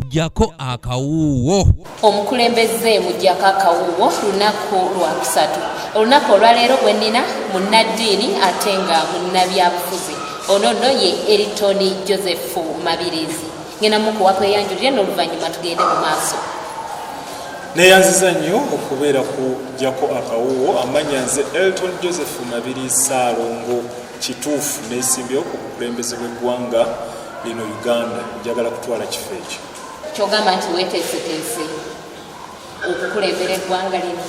Jako akawuwo. Omukulembeze mujjako akawuwo lunaku lwakusatu. Olunaku olwaleero gwe nnina munnaddiini ate nga munnabyabufuzi. Ono nno ye Elton Joseph Mabirizi. Ngenda mukuwa kweyanjulire n'oluvannyuma tugende mu maaso. Neeyanziza nnyo okubeera ku Jako akawuwo. Amannya nze Elton Joseph Mabirizi Ssaalongo. Kituufu neesimbyewo ku bukulembeze bw'eggwanga lino Uganda. Njagala kutwala kifo ekyo. Kyogamba nti weeteeseteese okukulembera eggwanga lino?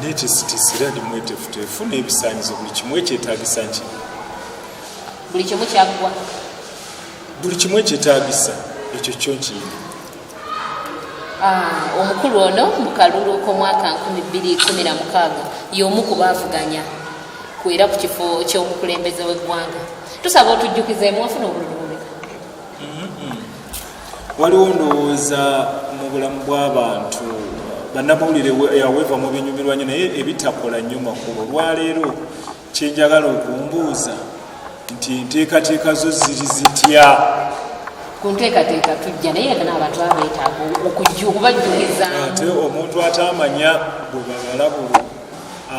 Neeteeseteese era ndi mweteefuteefu n'ebisaanyizo buli kimu ekyetaagisa nki? Buli kimu kyaggwa? Buli kimu ekyetaagisa ekyo kyo nkiyina. Omukulu ono mu kalulu k'omwaka 2016 y'omu ku baavuganya kwera ku kifo ky'omukulembeze w'eggwanga. Tusaba otujjukizeemu wafuna obululu bumeka? Waliwo ndowooza mu bulamu bw'abantu bannamawulire yaweeva mu binyumirwa nnyo naye ebitakola nnyo makubo. Lwaleero kyenjagala okumbuuza nti nteekateeka zo ziri zitya? Ku nteekateeka tujja naye ate n'abantu abeetaaga okubajjukiza. Ate omuntu atamanya bwe babalabulu,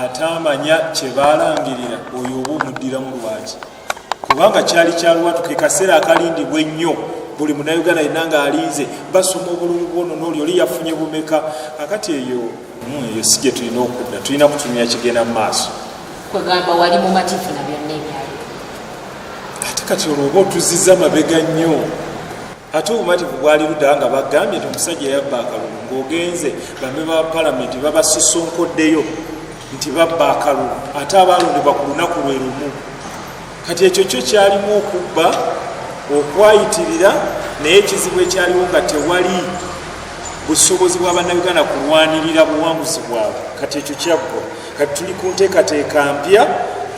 atamanya kye baalangirira, oyo oba omuddiramu lwaki? Kubanga kyali kyalwatu ke kaseera akalindibwa ennyo. Buli munnayuganda yenna ng'alinze basoma obululu bwono n'oli oli yafunye bumeka. Kakati eyo si gye tulina okudda, tulina kutumya kigenda mu maaso. Kwegamba wali mu matifu na byonna ebyali. Ate kati olwo oba otuzizza mabega nnyo. Ate obumativu bwali ludda nga bagambye nti omusajja yabba akalulu ng'ogenze bambe ba palamenti babasosonkoddeyo nti babba akalulu ate abaalondebwa ku lunaku lwe lumu. Kati ekyo kyo kyalimu okubba, okwayitirira, naye ekizibu ekyaliwo nga tewali busobozi bwa bannayuganda kulwanirira buwanguzi bwabwe. Kati ekyo kyaggwa. Kati tuli ku nteekateeka mpya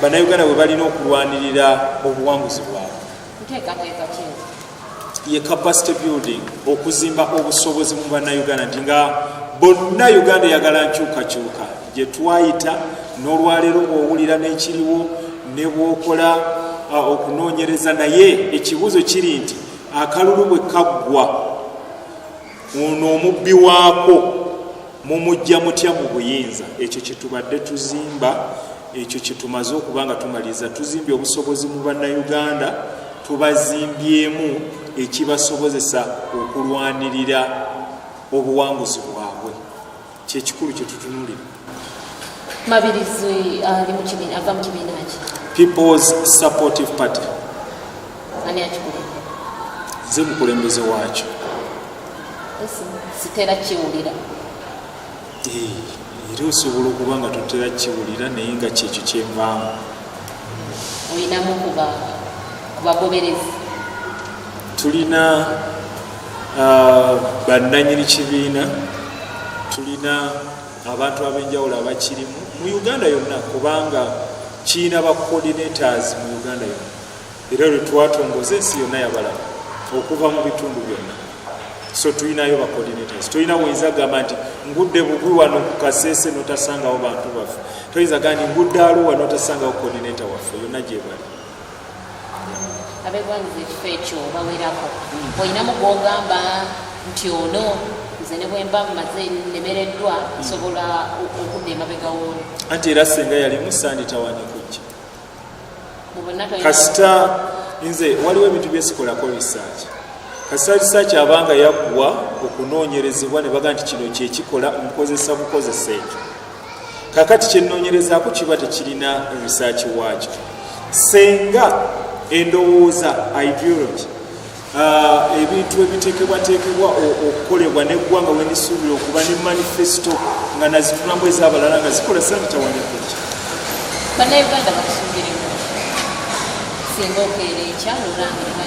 bannayuganda bwe balina okulwanirira obuwanguzi bwabwe. Nteekateeka ki? Ye capacity building, okuzimba obusobozi mu bannayuganda nti nga bonna Uganda eyagala nkyukakyuka gye twayita n'olwaleero bw'owulira n'ekiriwo ne bw'okola okunoonyereza. Naye ekibuuzo kiri nti akalulu bwe kaggwa ono omubbi waako mumujja mutya mu buyinza? Ekyo kye tubadde tuzimba, ekyo kye tumaze okuba nga tumaliriza. Tuzimbye obusobozi mu bannayuganda, tubazimbyemu ekibasobozesa okulwanirira obuwanguzi bwabwe. Kyekikulu kye tutunuulira. Mabirizi ali mu kibiina, ava mu kibiina ki? People's Supportive Party. Ani akikulembera? Nze mukulembeze waakyo. Sitera kiwulira. Era osobola okuba nga totera kiwulira naye nga kyekyo kyenvaamu. Olinamu ku bagoberezi? Tulina bannannyini kibiina, tulina abantu ab'enjawulo abakirimu mu Uganda yonna, kubanga kiina ba coordinators mu Uganda yonna. Era lwe twatongoza ensi yonna yabalaba okuva mu bitundu byonna. So tulinayo ba coordinators. Tulina woyinza gamba nti ngudde bugwi wano ku Kasese notasangawo bantu baffe. Toyinza gamba nti ngudde Arua notasangawo coordinator waffe, yonna gye bali. Abegwanyiza ekifo ekyo bawerako. Olinamu gw'ogamba nti ono nze ne bwe mba maze nemereddwa nsobola okudda emabega w'ono. Anti era senga yalimu sanditawaanye kujja. Kasita nze waliwo ebintu byesikolako research. Kasita research abanga yaggwa okunoonyerezebwa ne baga nti kino kyekikola nkozesa bukozesa ekyo. Kakati kyenoonyerezaako kiba tekirina research waakyo. Senga endowooza ideology, ebintu ebiteekebwateekebwa okukolebwa n'eggwanga welisuubira okuba ne manifesto nga nazitulambu ez'abalala nga zikola sanditawaanye kujja. Bannayuganda bakusuubiremu singa okeera ekyalo olangirira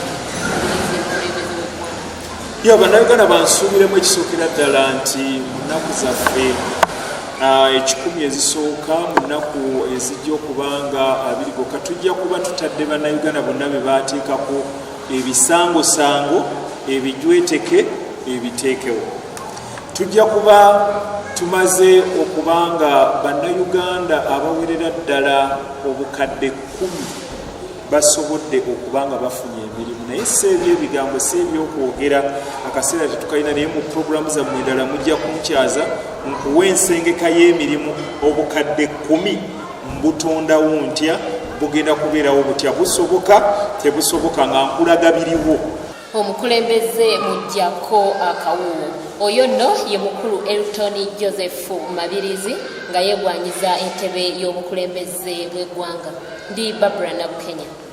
bannayuganda bansuubiremu ekisookera ddala nti mu nnaku zaffe 10 ezisooka, mu nnaku ezijja okuba nga 2 gokka, tujja kuba tutadde bannayuganda bonna be baateekako ebisangosango, ebijweteke, ebiteekewo. Tujja kuba tumaze okuba nga bannayuganda abawerera ddala obukadde 10 basobodde okuba nga bafunye emirimu naye si ebyebigambo si ebyokwogera akaseera tetukalina naye mu puroguramu zammwe endala mujja kumukyaza nkuwa ensengeka y'emirimu obukadde 10 mbutondawo ntya bugenda kubeerawo butya busoboka tebusoboka nga nkulaga biriwo. Omukulembeze mujjako akawuwo oyo nno ye mukulu Elton Joseph Mabirizi nga yeegwanyiza entebe y'obukulembeze bw'eggwanga. Ndi Barbara Nabukenya.